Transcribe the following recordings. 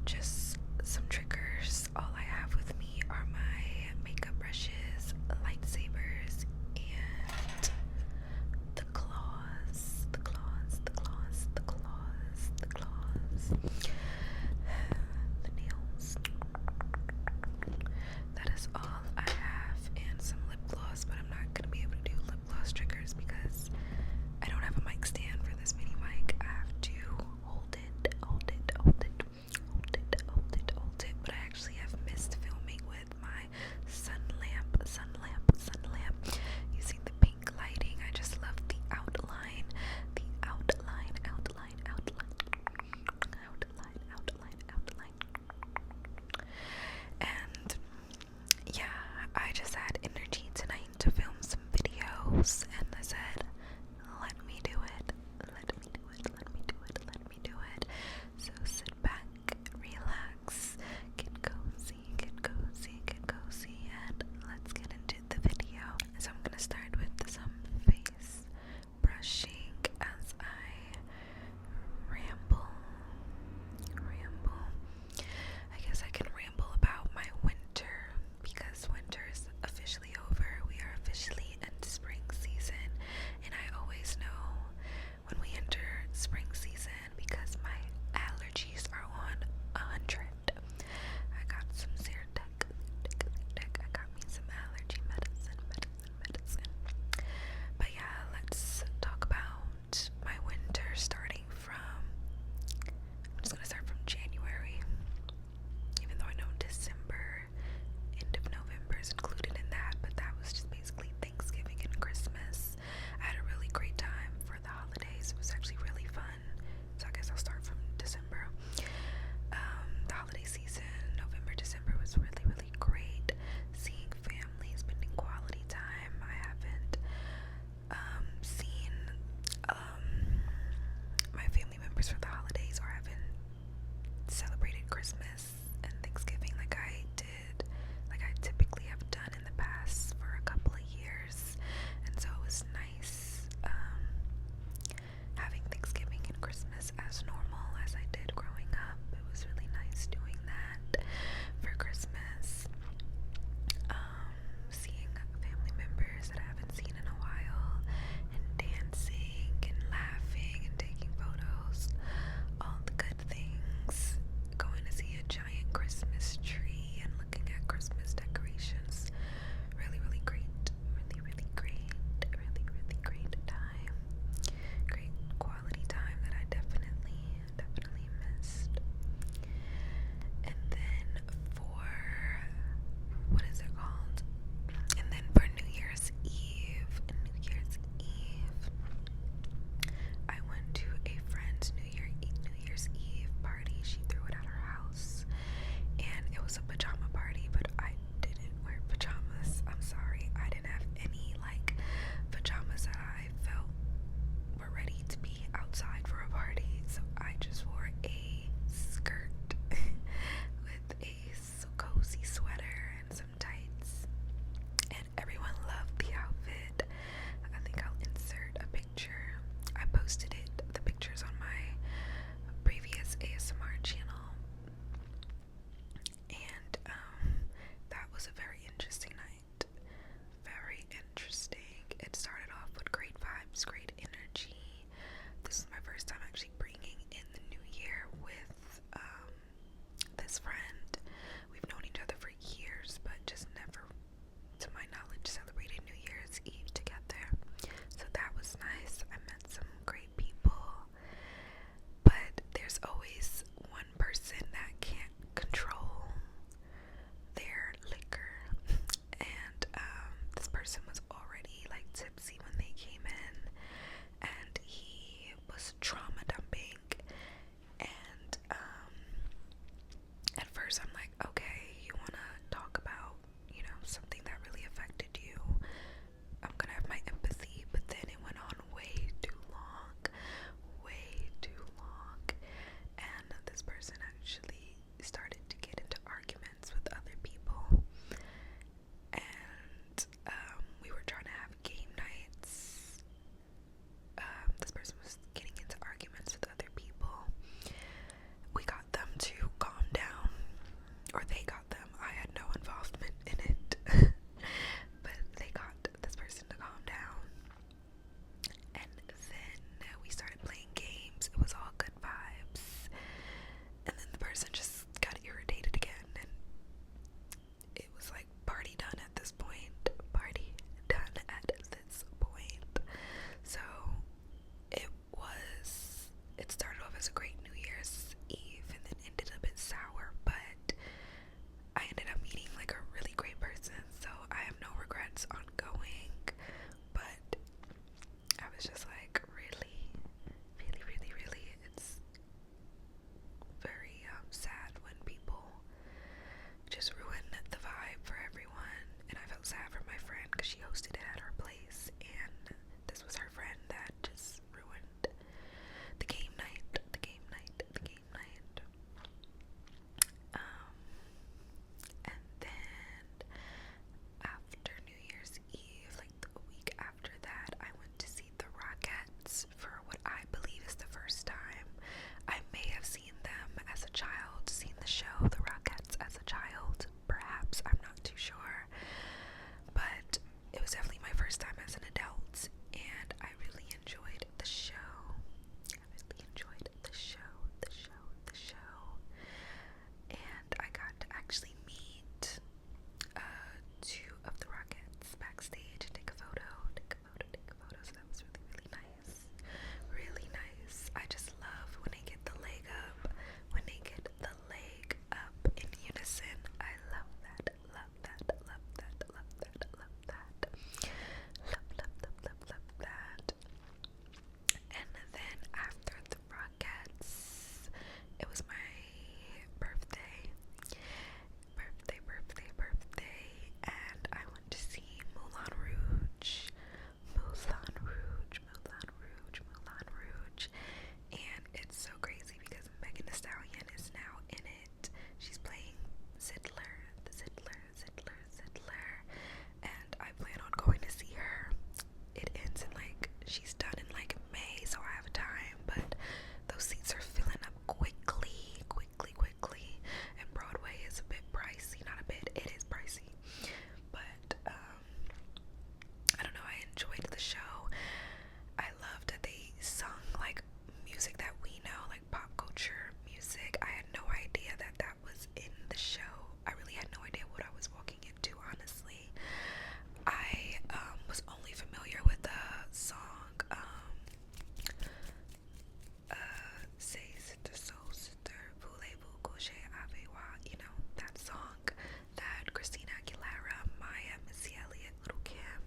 just some triggers. All I have with me are my makeup brushes, lightsabers, and the claws, the claws, the claws, the claws, the claws, the nails. That is all I have, and some lip gloss, but I'm not going to be able to do lip gloss triggers because I don't have a mic stand for this mini mic. I have to hold it, hold it, hold it, hold it, hold it, hold it. But I actually have missed filming with my sun lamp, sun lamp, sun lamp. You see the pink lighting? I just love the outline, the outline, outline, outline, outline, outline, outline. And yeah, I just had energy tonight to film some videos, and I said, let me do it, let me do it, let me do it, let me do it. So sit back, relax, get cozy, get cozy, get cozy, and let's get into the video. So I'm gonna start with some face brushing as I ramble. I guess I can ramble about my winter because winter is officially over. We are officially in spring season, and I always know when we enter spring season because my allergies are on 100. I got some Zyrtec. I got me some allergy medicine. But yeah, let's talk about my winter starting from, I'm just gonna start from January, even though I know December, end of November is included in that, but that was just basically Thanksgiving and Christmas. I had a really great time for the holidays. It was actually really fun. So I guess I'll start from December. The holiday season, November, December was really, really great. Seeing family, spending quality time. I haven't seen my family members for the holidays, or haven't celebrated Christmas and Thanksgiving like I did, like I typically have done in the past for a couple of years. And so it was nice having Thanksgiving and Christmas as normal as I did growing up. It was really nice doing that for Christmas. Seeing family members that I haven't seen in a while, and dancing and laughing and taking photos, all the good things. Going to see a show The Rockettes as a child. Perhaps, I'm not too sure. But it was definitely my first time as an adult, and I really enjoyed the show. And I got to actually meet two of the Rockettes backstage and take a photo. So that was really, really nice. Really nice. I just love when they get the leg up. When they get the leg up in unison. I love that. Love that. Love that. Love that. Love that. Love that. And then after the Rockettes, it was my birthday, and I went to see Moulin Rouge, and it's so crazy because Megan Thee Stallion is now in it. She's playing Zidler, and I plan on going to see her. It ends in she's done in May, so I have time, but those seats are filling up quickly, and Broadway is a bit pricey. Not a bit, it is pricey, but I don't know, I enjoyed the show. I loved that they sung music that we know, pop culture music. I had no idea that was in the show. I really had no idea what I was walking into, honestly. I was only familiar with the song Say Sister Soul Sister Voulez-vous coucher avec moi, that song that Christina Aguilera, Maya, Missy Elliott, Little Kim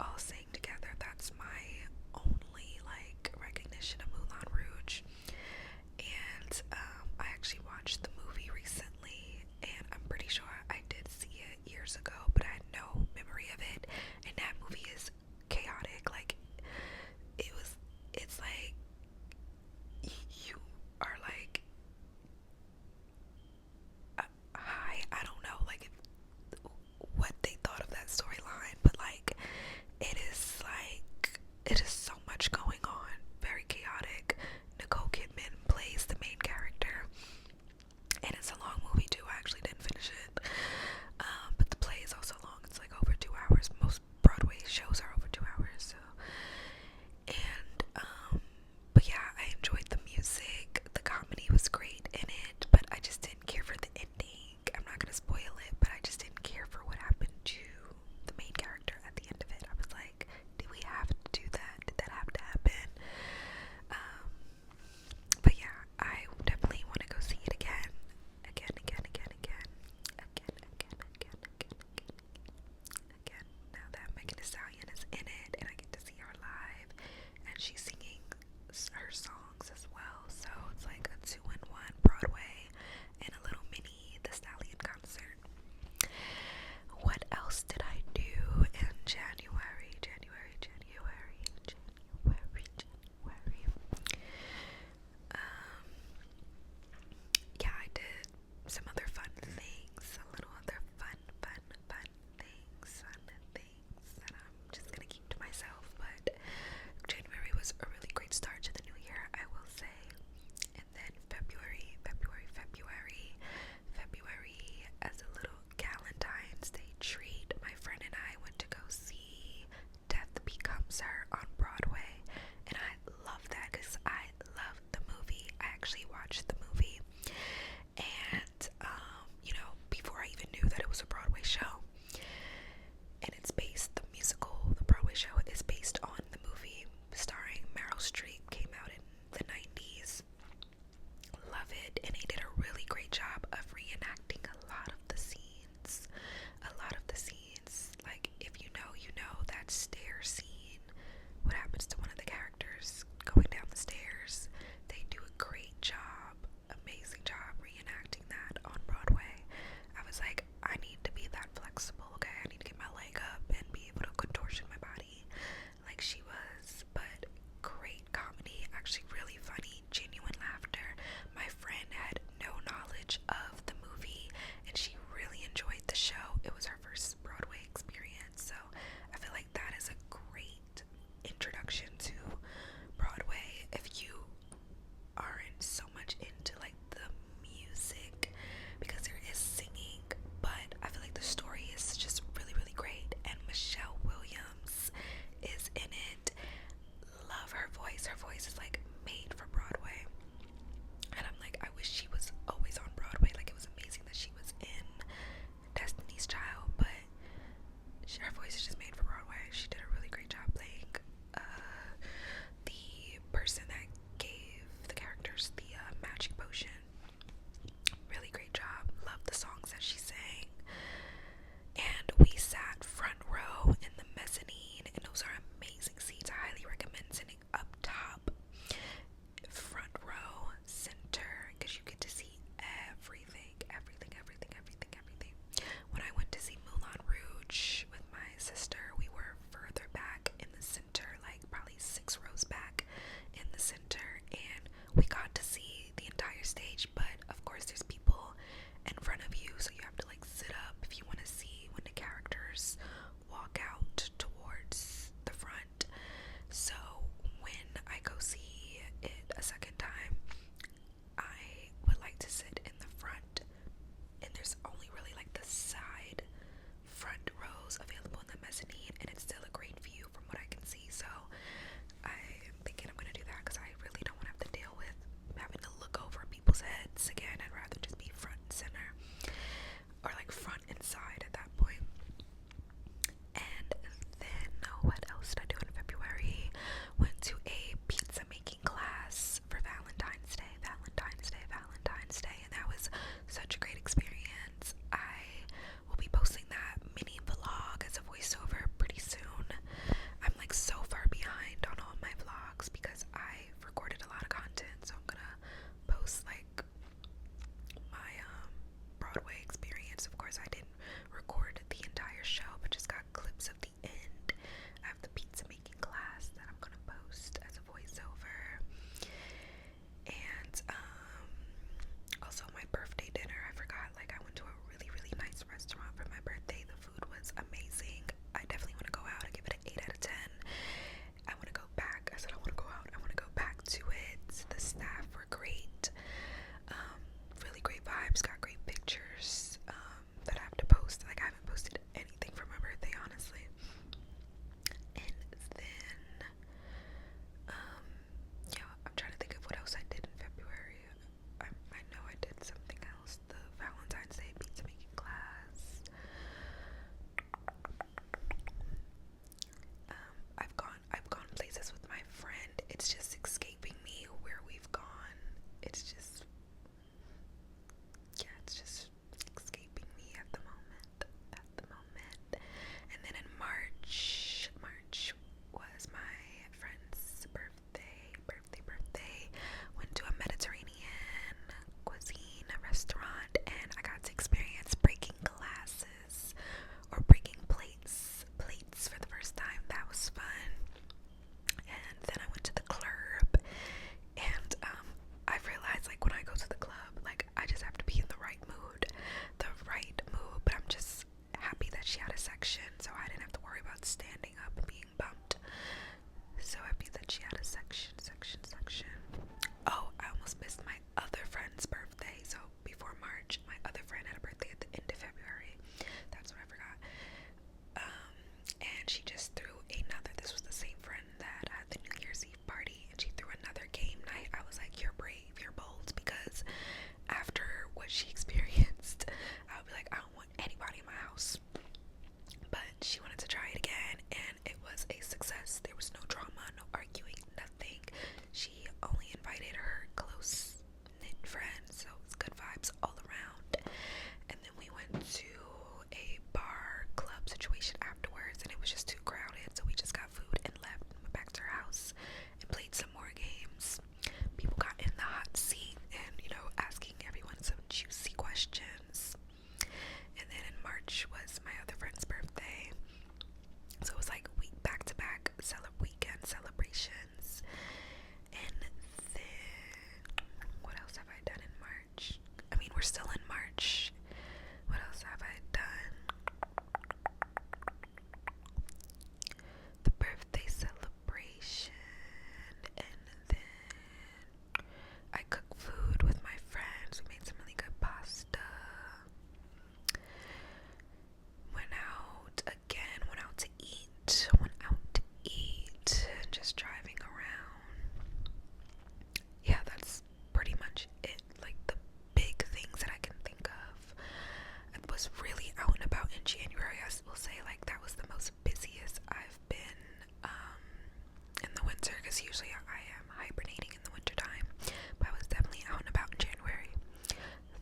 all sang together. That's my only recognition of Moulin Rouge. And I actually watched the movie recently, and I'm pretty sure I did see it years ago, but I had no memory of it. And that movie is chaotic. It's you are high. I don't know what they thought of that storyline, but it is so much going on, very chaotic. Nicole Kidman plays the main character, and it's a long movie too. I actually didn't finish it, but the play is also long. It's over 2 hours. Most Broadway shows are over 2 hours, so. And but yeah, I enjoyed the music. The comedy was great in it, but I just didn't care for the ending. I'm not gonna spoil it, but I just didn't care for what happened to the main character at the end of it. I was like, did we have to do that? Did that have to happen? But yeah, I definitely want to go see it again. Now that Megan Thee Stallion is in it, and I get to see her live, and she's singing her songs as well. So it's a 2-in-1 Broadway and a little mini The Stallion concert. What else did I do in January? Yeah, I did some other fun things, a little other fun things that I'm just gonna keep to myself. But January was a really great start to the new year, I will say. And then February, as a little Valentine's Day treat, my friend and I went to go see Death Becomes Her on Broadway, and I love that because I love the movie. I actually watched the movie, and before I even knew that it was a Broadway show, and the Broadway show is based on the movie starring Meryl Streep, came out in the 90s. Love it, and they did a really great job of reenacting a lot of the scenes. If you know that stair scene, what happens to one of the characters going down the stairs. They do a great job, amazing job reenacting that on Broadway. I was like, I need to be that flexible, okay? I need to get my leg up and be able to contortion my body like she was. But great comedy, actually really funny, genuine laughter. My friend had no knowledge of Broadway experience. Of course, I didn't record the entire show, but just got clips of the end. I have the pizza making class that I'm gonna post as a voiceover. And also my birthday dinner, I forgot, like I went to a really, really nice restaurant for my birthday. The food was amazing. I definitely want to go out. I give it an 8 out of 10. I want to go back. I said I want to go out. I want to go back to it. The staff were great. Really great vibes. Got great pictures that I have to post. Like I haven't posted anything for my birthday, honestly. And then yeah, I'm trying to think of what else I did in February. I know I did something else. The Valentine's Day pizza making class. I've gone places with my friend. It's just escaping me where we've gone. It's just escaping me at the moment. And then in March was my friend's birthday. Went to a Mediterranean cuisine restaurant, and I got to experience breaking glasses or breaking plates for the first time. That was fun. And then I went to the club, and I realized, like, when I go to the club, like, I just have to be in the right mood, but I'm just happy that she had a section, so I didn't have to worry about standing up and being bumped. So happy that she had a section. Oh, I almost missed my other friend's birthday. So before March, my other friend had a birthday at the end of February. That's what I forgot. And she just threw this was the same friend that had the New Year's Eve party, and she threw another game night. I was like, you're brave, you're bold, because after what she experienced, I would be like, I don't want anybody in my house. But she wanted to try it again, and it was a success. There was no drama, no arguing, nothing. She only invited her close knit friends, so it was good vibes all around. And then we went to a bar club situation afterwards, and it was just too crowded, so we just got food and left and went back to her house and played some more games. People got in the hot seat and, asking everyone some juicy questions. And then in March was my other friend's birthday, so it was like back-to-back weekend celebrations. And then what else have I done in March? I mean, we're still in March. What else have I done? The birthday celebration, and then I cooked food with my friends. We made some really good pasta. Went out to eat, just driving around. Yeah, that's pretty much it. Like the big things that I can think of. I was really out and about in January. I will say, like, that was the most busiest I've been in the winter, because usually I am hibernating in the winter time, but I was definitely out and about in January.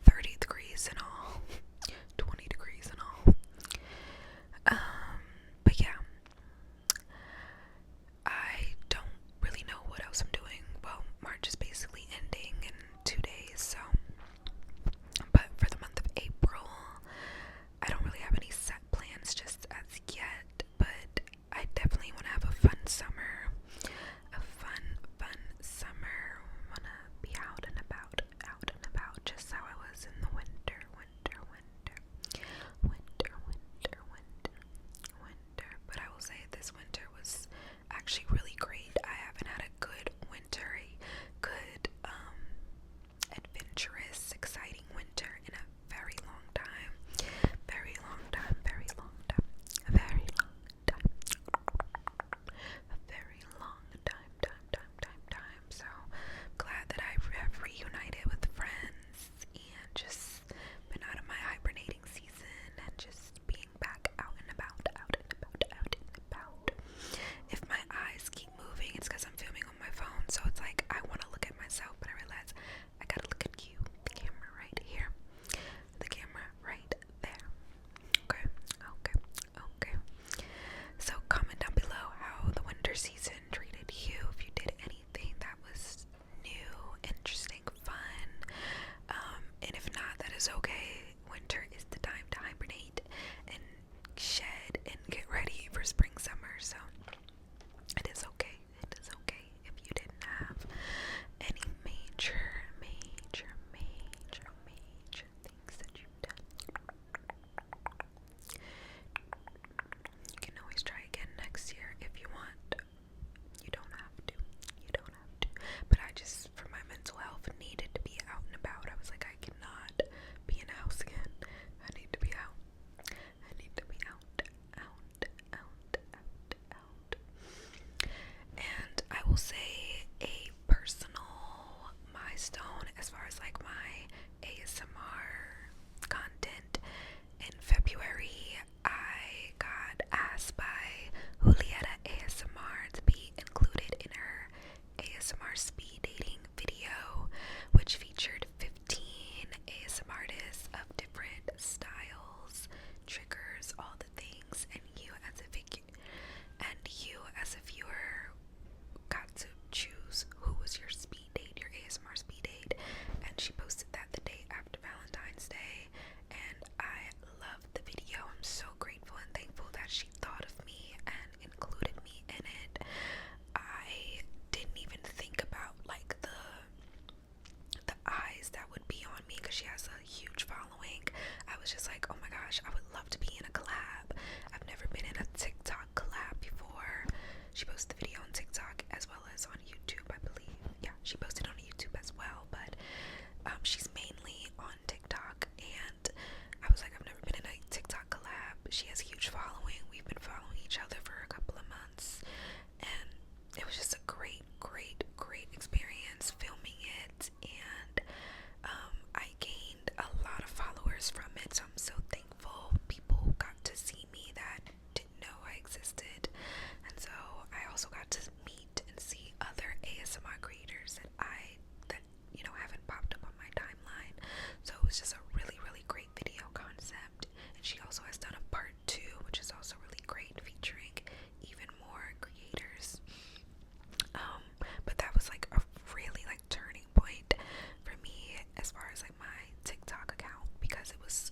30 degrees and all, 20 degrees and all. But yeah, I don't really know what else I'm doing. Well, March is basically ending in 2 days, so. But for the month of April, I don't really have any set plans just as yet, but I definitely want to have a fun summer. Wanna be out and about, just how I was in the winter. But I will say this winter was actually really great. I haven't had a good winter, good adventurous, exciting winter in a very long time. So glad that I have reunited with friends and just been out of my hibernating season and just being back out and about. If my eyes keep moving, it's because I'm filming on my phone, so it's like I want to look at myself, but I realize I gotta look at you, the camera right here, the camera right there. Okay. So comment down below how the winter season treated you, if you did anything that was new, interesting, fun, and if not, that is okay. Winter winter is the time to hibernate and shed and get ready for spring, summer. So it is okay. It is okay if you didn't have any major things that you've done. You can always try again next year if you want. You don't have to. You don't have to. But I just, for my mental health, needed to be out and about. I was like, I cannot be in a house again. I need to be out. I need to be out. And I will say a personal milestone as far as like my ASMR content. In February, I got asked by Julieta ASMR to be included in her ASMR speed dating video, which featured 15 ASMR artists of different styles, triggers, all the things, and you as a viewer got to choose who was your speed date, your ASMR speed date. And she posted that the day after Valentine's Day, and I loved the video. I'm so grateful and thankful that she thought of me and included me in it. I didn't even think about like the eyes that would be on me because she has a huge following. I was just like, oh my gosh, I would love to be in a collab. I've never been in a TikTok collab before. She posted the video on TikTok as well as on YouTube, I believe. Yeah, she posted on YouTube as well, but she's mainly on TikTok, and I was like, I've never been in a TikTok collab. She has a huge following. We've been following each other for a couple of months, and it was just a great experience filming it, and I gained a lot of followers from it, so I'm so thankful. People got to see me that didn't know I existed, and so I also got to meet and see other ASMR creators that haven't popped up on my timeline. So it was just a really great video concept, and she also has done a part 2, which is also really great, featuring even more creators. But that was like a really like turning point for me as far as like my TikTok account, because it was